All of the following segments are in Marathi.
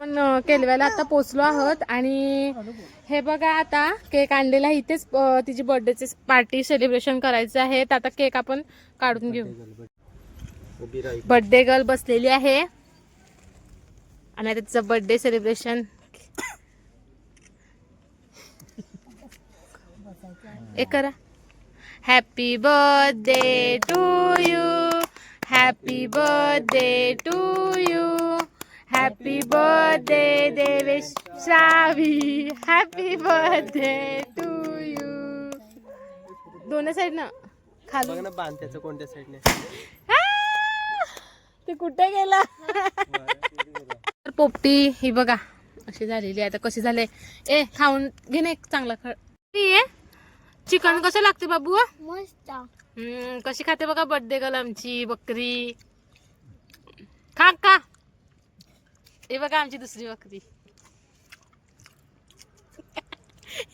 पण केलव्याला आता पोचलो आहोत आणि हे बघा आता केक आणलेला आहे इथेच तिची बर्थडेची पार्टी सेलिब्रेशन करायचं आहे. तर आता केक आपण काढून घेऊ. बर्थडे गर्ल बसलेली आहे आणि आता तिचं बर्थडे सेलिब्रेशन एक करा. Happy birthday to you, happy birthday to you, happy birthday Devesh Shravi, happy birthday to you. दोन्ही साईड ना खाली बांध त्याचं कोणत्या साईडने ते कुठे गेला. पोपटी ही बघा अशी झालेली आता कशी झाले. ए खाऊन घे ना एक चांगला खळ. चिकन कसं लागते बाबू. मस्त. कशी खाते बघा बर्थडे गर्ल आमची बकरी. खा खा. हे बघा आमची दुसरी बकरी.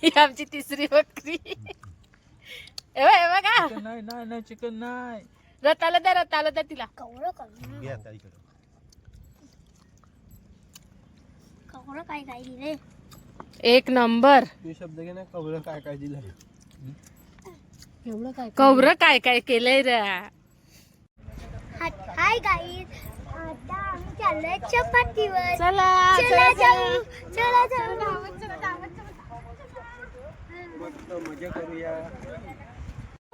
ही आमची तिसरी बकरी. हे बघा नाही नाही नाही चिकन नाही. रताला द्या तिला. कवळं काय काय दिले. एक नंबर. तू शब्द घे ना. कवळं काय काय दिलं. कवरं काय काय केलंय रे. हाय गाईज, आता आम्ही चाललोय चपातीवर. चला चला जाऊ, चला जाऊ. मस्त मजा करूया.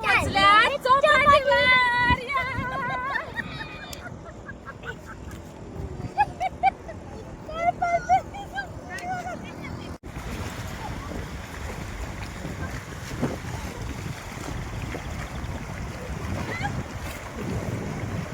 चाललोय चपातीवर.